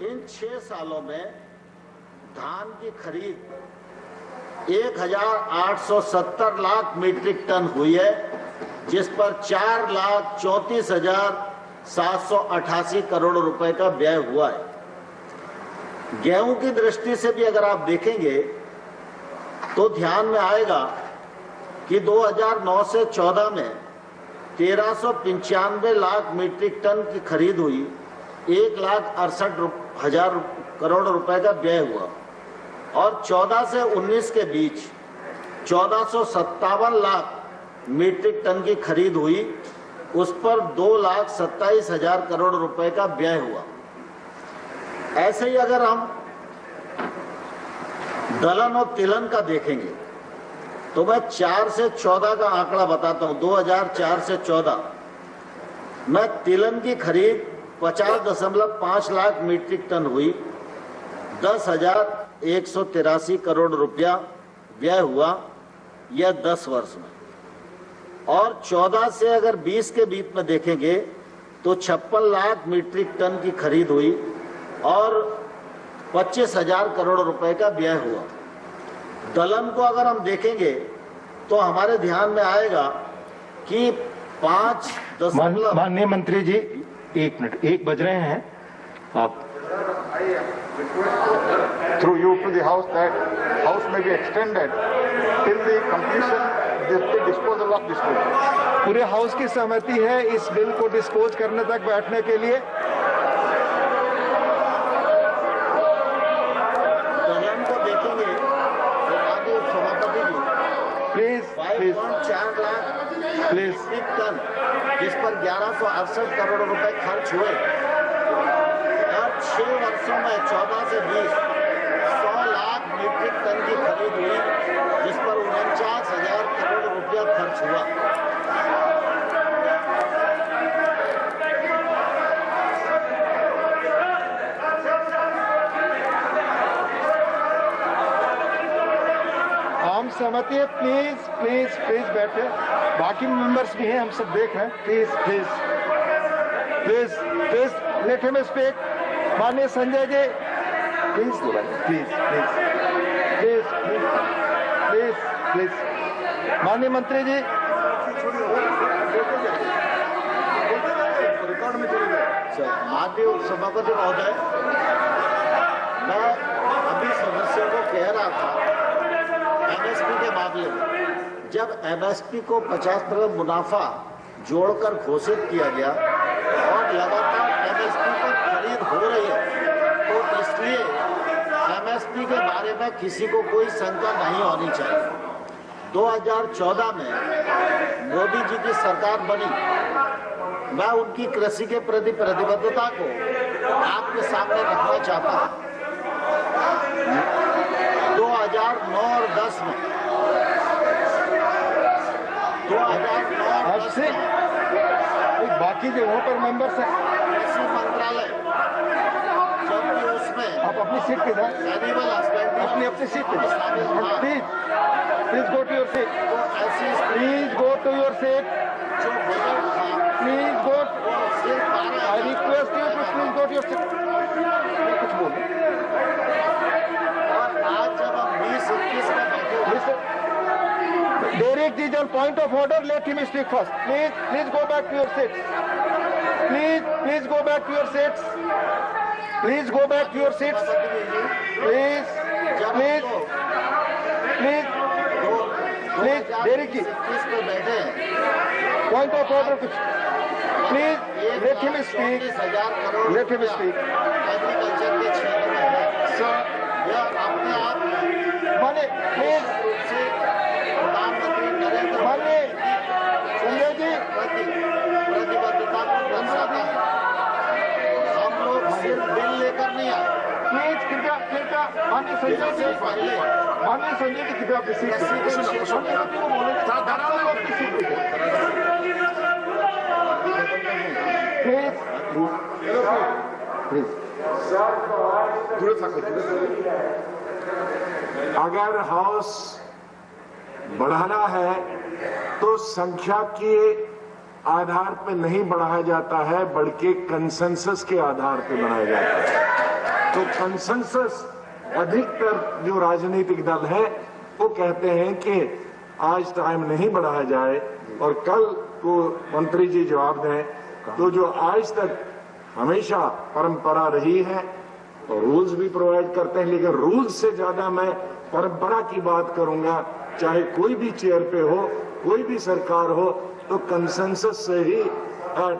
इन 6 सालों में धान की खरीद 1,870 लाख मीट्रिक टन हुई है, जिस पर 4,34,788 करोड़ रुपए का व्यय हुआ है। गेहूं की दृष्टि से भी अगर आप देखेंगे तो ध्यान में आएगा कि 2009 से 14 में 1,395 लाख मीट्रिक टन की खरीद हुई, 1,68,000 करोड़ रुपए का व्यय हुआ और 14 से 19 के बीच 1,457 लाख मीट्रिक टन की खरीद हुई, उस पर 2,27,000 करोड़ रुपए का व्यय हुआ। ऐसे ही अगर हम दलहन और तिलहन का देखेंगे तो मैं 4 से 14 का आंकड़ा बताता हूं। 2004 से 14 में तिलहन की खरीद 50.5 लाख मीट्रिक टन हुई, 10,183 करोड़ रुपया व्यय हुआ, यह 10 वर्ष में। और 14 से अगर 20 के बीच में देखेंगे तो 56 लाख मीट्रिक टन की खरीद हुई और 25,000 करोड़ रुपए का व्यय हुआ। दलहन को अगर हम देखेंगे तो हमारे ध्यान में आएगा कि 5 माननीय मंत्री जी, 1 मिनट, 1 बज रहे हैं आप। Through you to the house that house may be extended till the completion the disposal of this bill. पूरे हाउस की सहमति है इस बिल को डिस्पोज करने तक बैठने के लिए। दलहन को देखेंगे तो आगे सभापति जी प्लीज 5.4 लाख मीट्रिक टन, जिस पर 1,168 करोड़ रुपए खर्च हुए और 6 वर्षों में 14 से 20 100 लाख मीट्रिक टन की खरीद हुई, जिस पर 49,000 करोड़ रुपया खर्च हुआ। आम सहमति है। प्लीज प्लीज प्लीज बैठे, बाकी मेंबर्स भी हैं, हम सब देख रहे हैं। Please please please please let him speak. माननीय Sanjay ji please, please please please please please. माननीय मंत्री जी, रिकॉर्ड में चलेगा। माननीय सभापति महोदय, मैं अभी सदस्यों को कह रहा था एमएसपी के मामले में, जब एमएसपी को 50% मुनाफा जोड़कर घोषित किया गया और लगातार एमएसपी पर खरीद हो रही है, तो इसलिए एमएसपी के बारे में किसी को कोई शंका नहीं होनी चाहिए। 2014 में मोदी जी की सरकार बनी, मैं उनकी कृषि के प्रति प्रतिबद्धता को आपके सामने रखना चाहता हूं। 2009 और 10 में 2009 और 10 में बाकी जगहों पर मेंबर्स हैं। कृषि मंत्रालय जबकि उसमें आप अपनी सीट पे जाएं, एनिमल हस्बेंड्री अपनी सीट पे शामिल था। Please please go to your seat. तो ऐसी please go to your seat. जो बजट था प्लीज गो। वो सिर्फ I request you to please go to your seat. कुछ बोलो। और आज जब हम 20-21 में बैठे हुए Derek ji, on point of order, let him speak first. Please go back to your seats. Please go back to your seats. Please go back to your seats. Please, Derek ji, 21 में बैठे हैं, point of order कुछ. Please let him speak. 34,000 crore Let him speak. Agriculture के क्षेत्र में है। यह अपने आप माने प्लीज रूप से प्रधानमंत्री नरेंद्र माने संजय जी, प्रति प्रतिबद्धता को दर्शाता है। हम लोग सिर्फ बिल लेकर नहीं आए, प्लीज कृपया माननीय संजय जी, माननीय संजय जी कृपया अपनी सीट पे। प्लीज अगर हाउस बढ़ाना है तो संख्या की आधार पे नहीं बढ़ाया जाता है, बल्कि कंसेंसस के आधार पे बढ़ाया जाता है। तो कंसेंसस अधिकतर जो राजनीतिक दल है वो कहते हैं कि आज टाइम नहीं बढ़ाया जाए और कल को मंत्री जी जवाब दें। तो जो आज तक हमेशा परंपरा रही है और रूल्स भी प्रोवाइड करते हैं, लेकिन रूल्स से ज्यादा मैं परंपरा की बात करूंगा। चाहे कोई भी चेयर पे हो, कोई भी सरकार हो, तो कंसेंसस से ही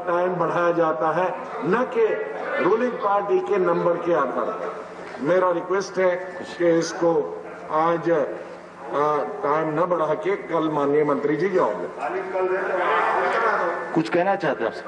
टाइम बढ़ाया जाता है, न कि रूलिंग पार्टी के नंबर के आधार पर। मेरा रिक्वेस्ट है कि इसको आज टाइम न बढ़ा के कल माननीय मंत्री जी जवाब दें। कुछ कहना चाहते हैं आपसे?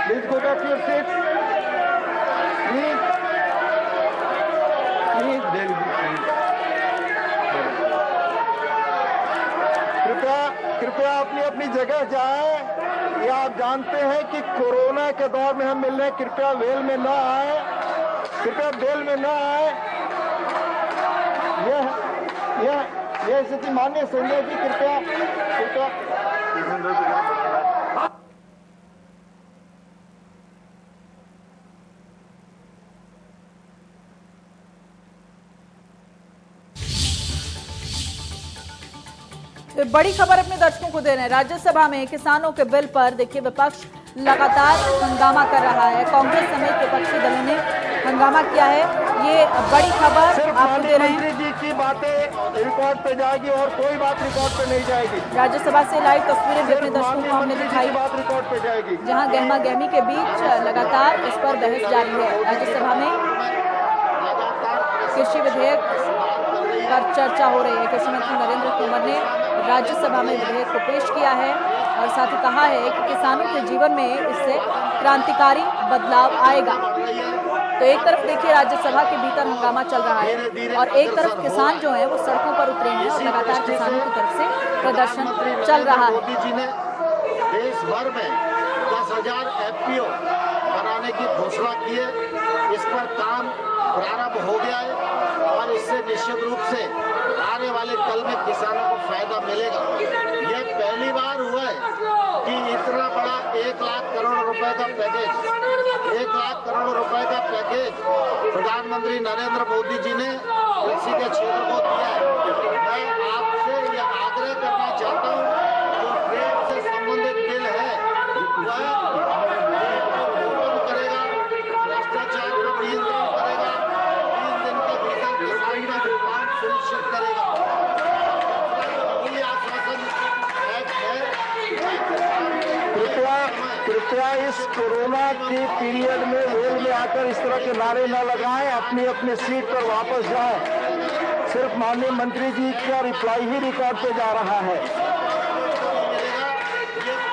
Please go back to your seats. Please. कृपया अपनी अपनी जगह जाएं। या आप जानते हैं कि कोरोना के दौर में हम मिल रहे हैं। कृपया वेल में न आए, कृपया बेल में न आए। यह स्थिति माननीय संजय जी कृपया तो बड़ी खबर अपने दर्शकों को दे रहे हैं। राज्यसभा में किसानों के बिल पर देखिए विपक्ष लगातार हंगामा कर रहा है। कांग्रेस समेत विपक्षी दलों ने हंगामा किया है। ये बड़ी खबर आपको दे रहे हैं। मंत्री जी की बातें रिकॉर्ड पे जाएगी और कोई बात रिकॉर्ड पे नहीं जाएगी। राज्यसभा से लाइव तस्वीरें भी अपने दर्शकों को हमने दिखाई, बात रिकॉर्ड पे जाएगी, जहां गहमा गहमी के बीच लगातार इस पर बहस जारी है। राज्यसभा में कृषि विधेयक पर चर्चा हो रही है। कृषि मंत्री नरेंद्र तोमर ने राज्यसभा में विधेयक को पेश किया है और साथ ही कहा है कि किसानों के जीवन में इससे क्रांतिकारी बदलाव आएगा। तो एक तरफ देखिए राज्यसभा के भीतर हंगामा चल रहा है और एक तरफ किसान जो है वो सड़कों पर उतरे हैं और लगातार किसानों की तरफ से प्रदर्शन चल रहा है। मोदी जी ने देश भर में 10,000 FPO बनाने की घोषणा की है। इस पर काम प्रारंभ हो गया है और इससे निश्चित रूप से आने वाले कल में किसानों को फायदा मिलेगा। यह पहली बार हुआ है कि इतना बड़ा 1 लाख करोड़ रुपए का पैकेज, 1 लाख करोड़ रुपए का पैकेज प्रधानमंत्री नरेंद्र मोदी जी ने कृषि के क्षेत्र को दिया है। मैं आपसे यह आग्रह करना चाहता हूँ, जो ट्रेड से संबंधित बिल है वह करेगा, भ्रष्टाचार पर नियंत्रण करेगा, 3 दिन के भीतर किसान का भुगतान सुनिश्चित करेगा। ये आश्वासन कृपया इस कोरोना के पीरियड में वेल में आकर इस तरह के नारे न लगाएं। अपनी अपनी सीट पर वापस जाएं। सिर्फ माननीय मंत्री जी का रिप्लाई ही रिकॉर्ड पे जा रहा है। ये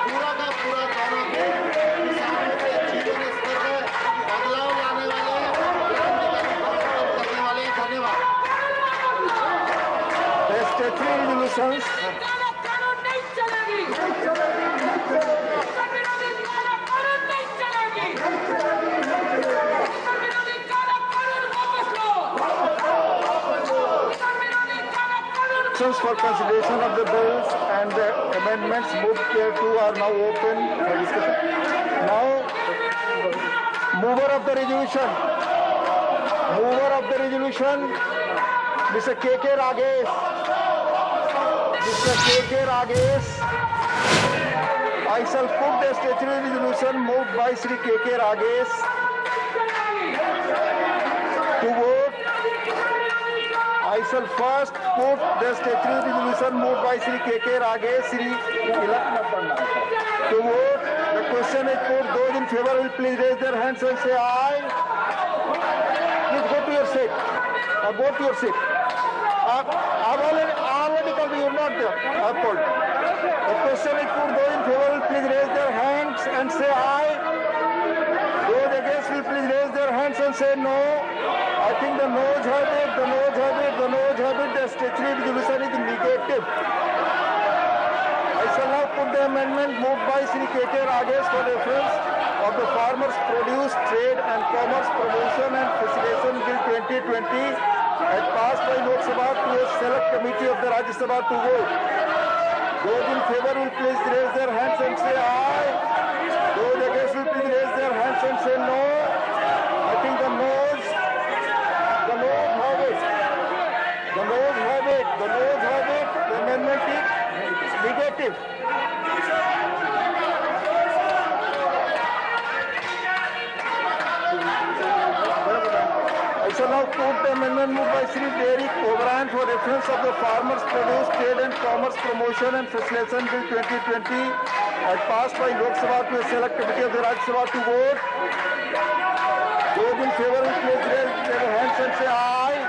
पूरा का पूरा किसानों के जीवन स्तर में बदलाव लाने वाले करने वाले। धन्यवाद। Statutory resolutions for consideration of the bills and the amendments moved here too are now open for discussion. Now, mover of the resolution, Mr. K.K. Ragesh. Mr. K.K. Ragesh. I shall put the statutory resolution moved by Sri K.K. Ragesh to vote. I shall first put the statutory resolution moved by Sri K.K. Ragesh to vote. The question is put. Those in favor will please raise their hands and say aye. Please go to your seat. Go to your seat. I've already told you, you're not there. I've told you. The question is put. Those in favor will please raise their hands and say aye. Those against will please raise their hands and say no. I think the noes have it, the noes have it, the noes have it. The statutory resolution is negative. I shall now put the amendment moved by Sri K.K. Rajesh for reference of the Farmers Produce Trade and Commerce Promotion and Facilitation Bill 2020 as passed by Lok Sabha to a select committee of the Rajya Sabha to vote. Those in favor will please raise their hands and say aye. Those against will please raise their hands and say no. I think the noes have it. The noes have it. The noes have it. The amendment is negative. I shall now put the amendment moved by Sri Derek O'Brien for reference of the Farmers Produce Trade and Commerce Promotion and Facilitation Bill 2020 as passed by Lok Sabha to a select committee of the Rajya Sabha to vote. Those in favor will please raise their hands and say aye.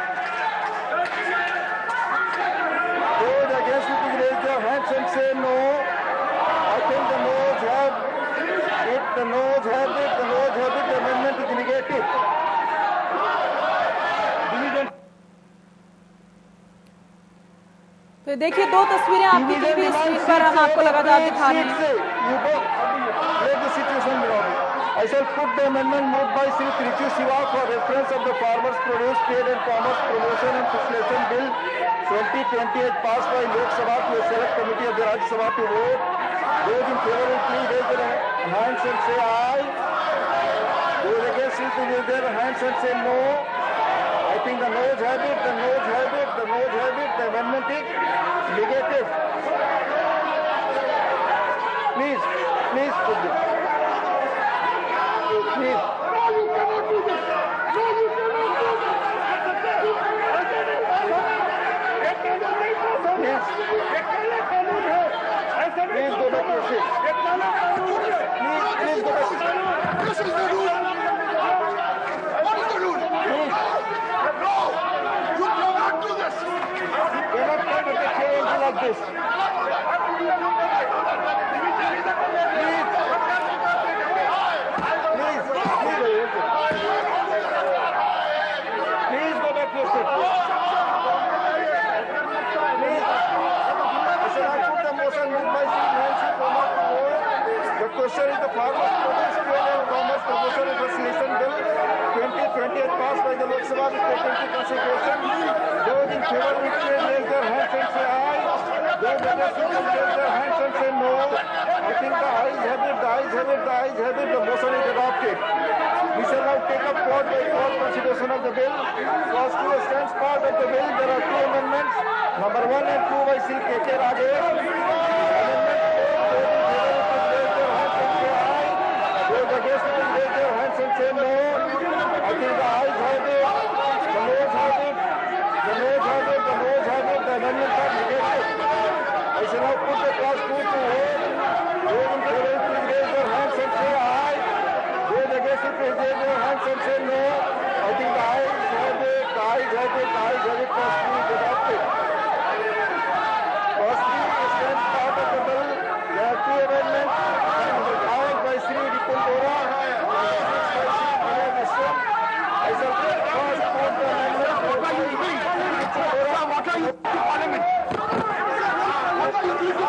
Those against will please raise their hands and say no. I think the noes have it. The noes have it. The noes have it. The amendment is negative. तो देखिए दो तस्वीरें आपकी TV screen पर हम आपको लगातार दिखा रहे हैं। I shall put the amendment moved by Sri Trichy Siva for reference of the Farmers Produce Trade and Commerce Promotion and Facilitation Bill 2020 as passed by Lok Sabha to a select committee of the Rajya Sabha to vote. Those in favor will please raise their hands and say aye. Those against will please raise their hands and say no. I think the noes have it, the noes have it, the noes have it, the amendment is negative. Please put this. Please. No, you cannot do this. No, you cannot do this. Yes. Please go back to your seat. Please go back to your seat. This is the rule. What is the rule? Please. No, you cannot do this. You cannot come at the change like this. Please go back to your seat. Please. I shall now put the motion moved by Sri Nancy Tomar to vote. The question is the Farmers Produce Trade and Commerce Promotion and Facilitation Bill 2020 as passed by the Lok Sabha with taken into consideration. Those in favor will please raise their hands and say aye. Those against will raise their hands and say no. I think the ayes have it, the ayes have it, the ayes have it. The motion is adopted. We shall now take up court by court consideration of the bill. Clause 2 stands part of the bill. There are two amendments. Number 1 and 2 by Sri K.K. Rajesh. Those against will raise their hands and say no. I think the ayes have it, the noes have it, the noes have it, the noes have it. The amendments are negated. I shall now put the clause 2 to vote. Those in favor will raise their hands and say aye. Those against will raise their hands and say no. I think the ayes have it, the ayes have it, the ayes have it. Clause 2 is adopted. Clause 3 stands part of the bill. There are two amendments. Number 5 by Sri Ripun Bora. I shall first put the amendment. What are you doing? What are you doing? Parliament? What are you doing?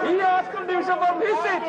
He asked condition from his seat.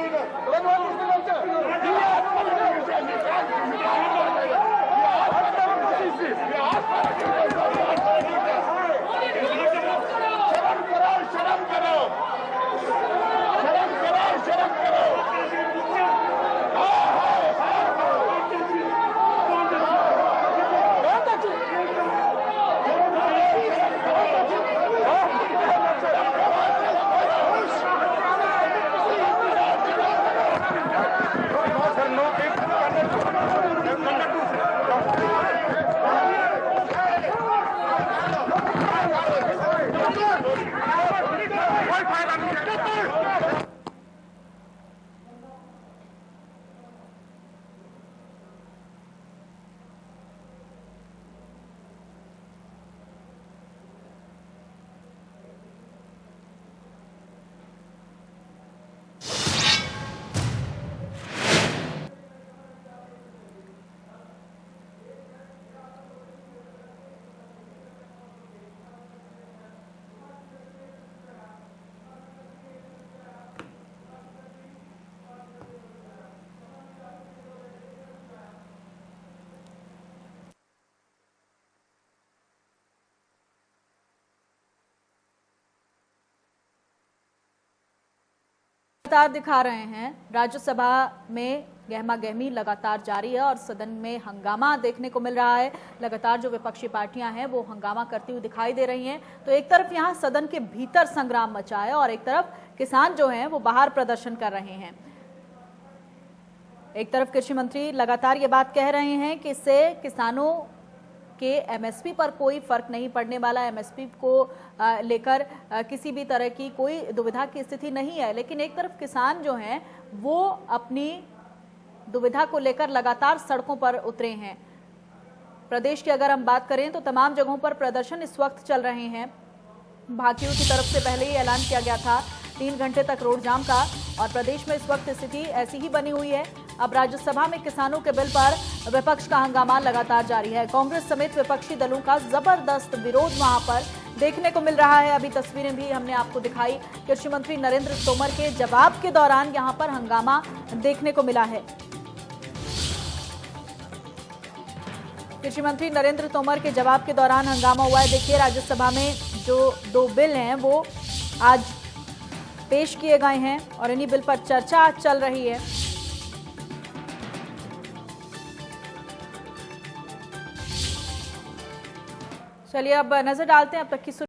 लगातार दिखा रहे हैं राज्यसभा में गहमा गहमी लगातार जारी है और सदन में हंगामा देखने को मिल रहा है। लगातार जो विपक्षी पार्टियां हैं वो हंगामा करती हुई दिखाई दे रही हैं। तो एक तरफ यहां सदन के भीतर संग्राम मचा है और एक तरफ किसान जो हैं वो बाहर प्रदर्शन कर रहे हैं। एक तरफ कृषि मंत्री लगातार ये बात कह रहे हैं कि इससे किसानों के एमएसपी पर कोई फर्क नहीं पड़ने वाला, एमएसपी को लेकर किसी भी तरह की कोई दुविधा की स्थिति नहीं है। लेकिन एक तरफ किसान जो हैं वो अपनी दुविधा को लेकर लगातार सड़कों पर उतरे हैं। प्रदेश की अगर हम बात करें तो तमाम जगहों पर प्रदर्शन इस वक्त चल रहे हैं। भाकियों की तरफ से पहले ही ऐलान किया गया था 3 घंटे तक रोड जाम का और प्रदेश में इस वक्त स्थिति ऐसी ही बनी हुई है। अब राज्यसभा में किसानों के बिल पर विपक्ष का हंगामा लगातार जारी है। कांग्रेस समेत विपक्षी दलों का जबरदस्त विरोध वहां पर देखने को मिल रहा है। अभी तस्वीरें भी हमने आपको दिखाई। कृषि मंत्री नरेंद्र तोमर के जवाब के दौरान यहां पर हंगामा देखने को मिला है। कृषि मंत्री नरेंद्र तोमर के जवाब के दौरान हंगामा हुआ है। देखिए राज्यसभा में जो 2 बिल हैं वो आज पेश किए गए हैं और इन्हीं बिल पर चर्चा चल रही है। चलिए अब नजर डालते हैं अब तक की